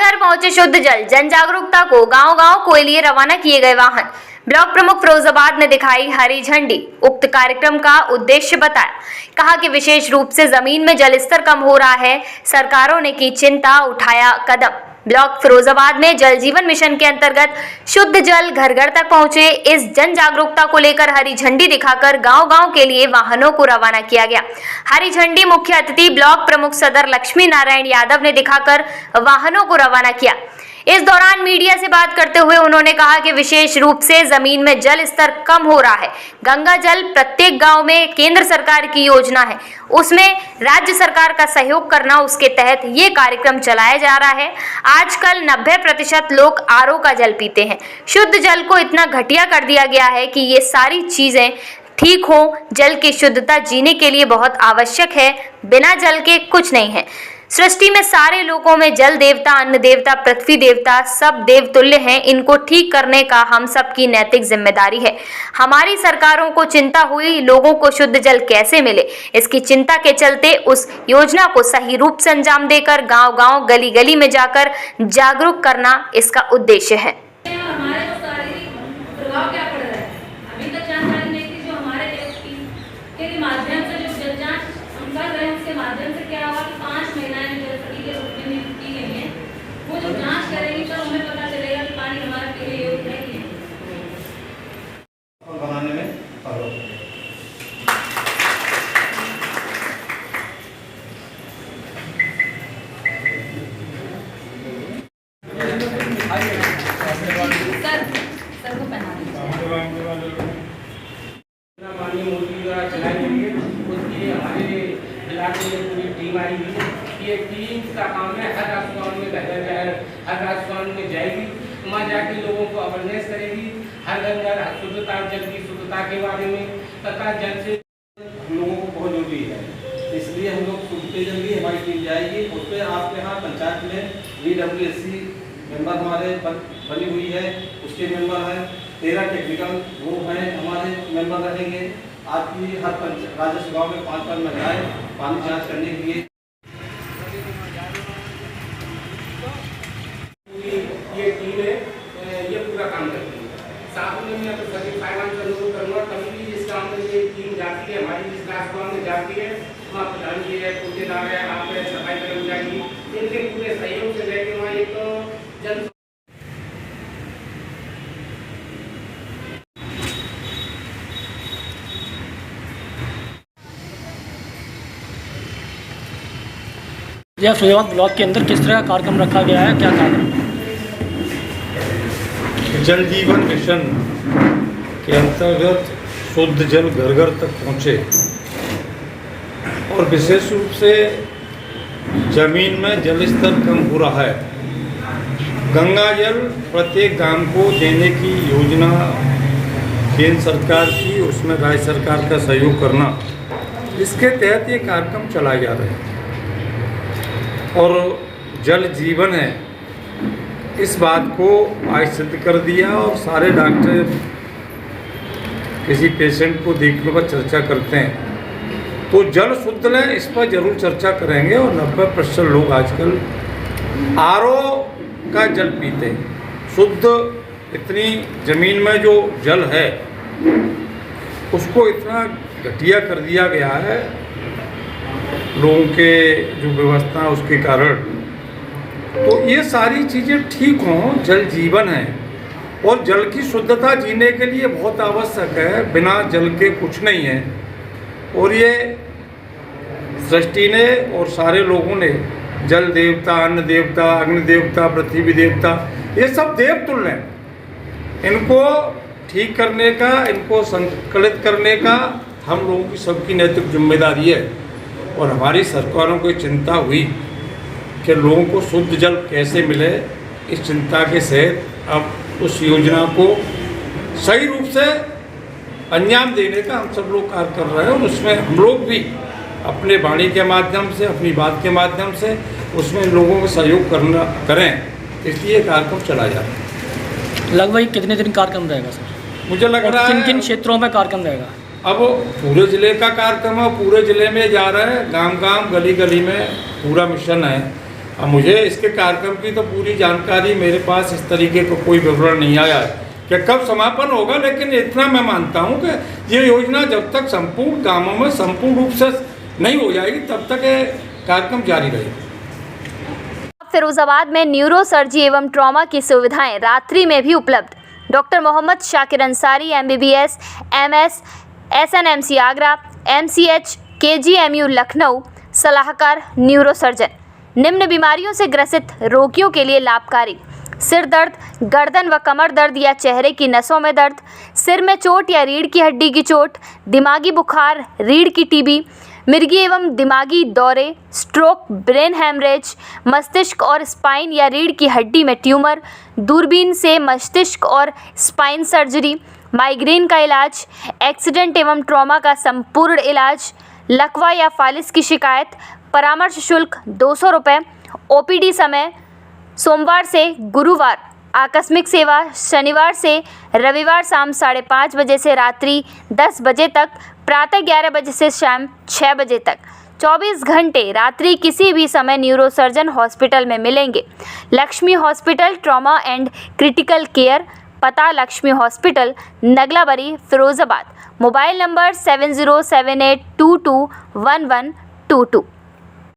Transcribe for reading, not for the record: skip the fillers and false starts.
घर पहुंचे शुद्ध जल। जन जागरूकता को गांव-गांव के लिए रवाना किए गए वाहन। ब्लॉक प्रमुख फिरोजाबाद ने दिखाई हरी झंडी। उक्त कार्यक्रम का उद्देश्य बताया। कहा कि विशेष रूप से जमीन में जल स्तर कम हो रहा है, सरकारों ने की चिंता, उठाया कदम। ब्लॉक फिरोजाबाद में जल जीवन मिशन के अंतर्गत शुद्ध जल घर घर तक पहुंचे। इस जन जागरूकता को लेकर हरी झंडी दिखाकर गांव-गांव के लिए वाहनों को रवाना किया गया। हरी झंडी मुख्य अतिथि ब्लॉक प्रमुख सदर लक्ष्मी नारायण यादव ने दिखाकर वाहनों को रवाना किया। इस दौरान मीडिया से बात करते हुए उन्होंने कहा कि विशेष रूप से जमीन में जल स्तर कम हो रहा है। गंगा जल प्रत्येक गांव में केंद्र सरकार की योजना है, उसमें राज्य सरकार का सहयोग करना, उसके तहत ये कार्यक्रम चलाया जा रहा है। आजकल 90% लोग आरओ का जल पीते हैं। शुद्ध जल को इतना घटिया कर दिया गया है कि ये सारी चीजें ठीक हो। जल की शुद्धता जीने के लिए बहुत आवश्यक है, बिना जल के कुछ नहीं है। सृष्टि में सारे लोगों में जल देवता, अन्न देवता, पृथ्वी देवता सब देवतुल्य हैं। इनको ठीक करने का हम सब की नैतिक जिम्मेदारी है। हमारी सरकारों को चिंता हुई लोगों को शुद्ध जल कैसे मिले, इसकी चिंता के चलते उस योजना को सही रूप से अंजाम देकर गांव-गांव, गली-गली में जाकर जागरूक करना इसका उद्देश्य है। माध्यम से क्या हुआ कि 5 महिलाएं जल सखी के रूप में नियुक्त की गई हैं। वो जो जांच करेंगी तो हमें पता चलेगा कि पानी हमारे पीने योग्य है कि नहीं। बनाने में सर को पहना दीजिए। पानी मोदी द्वारा चलाई गई है, उसकी हमारे इलाके में पूरी टीम आई हुई है। ये टीम का काम है हर राजस्थान में हर राजस्थान में जाएगी, वहाँ जाके लोगों को अवेयरनेस करेगी हर घर शुद्धता, जल की शुद्धता के बारे में, तथा जल से हम लोगों को बहुत जरूरी है। इसलिए हम लोग शुद्धते जल्दी हमारी टीम जाएगी। उस पर आपके यहाँ पंचायत में VWSC मेंबर हमारे बनी हुई है, उसके मेंबर हैं। 13 टेक्निकल वो हैं हमारे मेंबर रहेंगे। आपकी हर राजस्व गाँव में 5 महिलाएं पानी जांच करने के लिए ये टीम है, ये पूरा काम करती है। साथ में मैं तो सभी फाइनेंस लोगों को करूँगा, कभी भी इस काम में ये टीम जाती है, हमारी जिस राजस्थान में जाती है, वहाँ प्रधान जी है, ठेकेदार है, आप है, सफाई कर्मचारी, इनके पूरे सहयोग से रहकर वहाँ एक जन यह फिरोजाबाद ब्लॉक के अंदर किस तरह का कार्यक्रम रखा गया है, क्या कार्यक्रम? जल जीवन मिशन के अंतर्गत शुद्ध जल घर घर तक पहुँचे और विशेष रूप से जमीन में जल स्तर कम हो रहा है। गंगा जल प्रत्येक गांव को देने की योजना केंद्र सरकार की, उसमें राज्य सरकार का सहयोग करना, इसके तहत ये कार्यक्रम चलाए जा रहे हैं। और जल जीवन है, इस बात को आज सिद्ध कर दिया। और सारे डॉक्टर किसी पेशेंट को देखने पर चर्चा करते हैं तो जल शुद्ध लें, इस पर जरूर चर्चा करेंगे। और 90% लोग आजकल आरओ का जल पीते हैं। शुद्ध इतनी ज़मीन में जो जल है उसको इतना घटिया कर दिया गया है लोगों के जो व्यवस्था उसके कारण। तो ये सारी चीज़ें ठीक हों, जल जीवन है और जल की शुद्धता जीने के लिए बहुत आवश्यक है। बिना जल के कुछ नहीं है। और ये सृष्टि ने और सारे लोगों ने जल देवता, अन्न देवता, अग्नि देवता, पृथ्वी देवता, ये सब देवतुल्य हैं। इनको ठीक करने का, इनको संकलित करने का हम लोगों की सबकी नैतिक जिम्मेदारी है। और हमारी सरकारों को चिंता हुई कि लोगों को शुद्ध जल कैसे मिले, इस चिंता के सहित अब उस योजना को सही रूप से अंजाम देने का हम सब लोग कार्य कर रहे हैं। और उसमें हम लोग भी अपने वाणी के माध्यम से, अपनी बात के माध्यम से उसमें लोगों को सहयोग करें, इसलिए कार्यक्रम चला जा रहा है। लगभग कितने दिन कार्यक्रम रहेगा सर? मुझे लग रहा है किन किन क्षेत्रों में कार्यक्रम रहेगा? अब पूरे ज़िले का कार्यक्रम है, पूरे ज़िले में जा रहे हैं, गांव-गांव, गली-गली में पूरा मिशन है। अब मुझे इसके कार्यक्रम की तो पूरी जानकारी मेरे पास इस तरीके का कोई विवरण नहीं आया है कि कब समापन होगा, लेकिन इतना मैं मानता हूं कि ये योजना जब तक संपूर्ण गांवों में संपूर्ण रूप से नहीं हो जाएगी तब तक ये कार्यक्रम जारी रहेगा। फिरोजाबाद में न्यूरो सर्जरी एवं ट्रॉमा की सुविधाएं रात्रि में भी उपलब्ध। Doctor Mohammad Shakir Ansari MBBS MS SNMC Agra MCH KGMU Lucknow सलाहकार न्यूरो सर्जन। निम्न बीमारियों से ग्रसित रोगियों के लिए लाभकारी: सिर दर्द, गर्दन व कमर दर्द या चेहरे की नसों में दर्द, सिर में चोट या रीढ़ की हड्डी की चोट, दिमागी बुखार, रीढ़ की TB, मिर्गी एवं दिमागी दौरे, स्ट्रोक, ब्रेन हैमरेज, मस्तिष्क और स्पाइन या रीढ़ की हड्डी में ट्यूमर, दूरबीन से मस्तिष्क और स्पाइन सर्जरी, माइग्रेन का इलाज, एक्सीडेंट एवं ट्रॉमा का संपूर्ण इलाज, लकवा या फालिस की शिकायत, परामर्श शुल्क 200 रुपये, OPD समय सोमवार से गुरुवार, आकस्मिक सेवा शनिवार से रविवार शाम 5:30 बजे से रात्रि 10 बजे तक, प्रातः 11 बजे से शाम 6 बजे तक, 24 घंटे रात्रि किसी भी समय न्यूरोसर्जन हॉस्पिटल में मिलेंगे। Lakshmi hospital trauma and critical care, पता Lakshmi hospital Naglabari Firozabad. Mobile number 7078221122।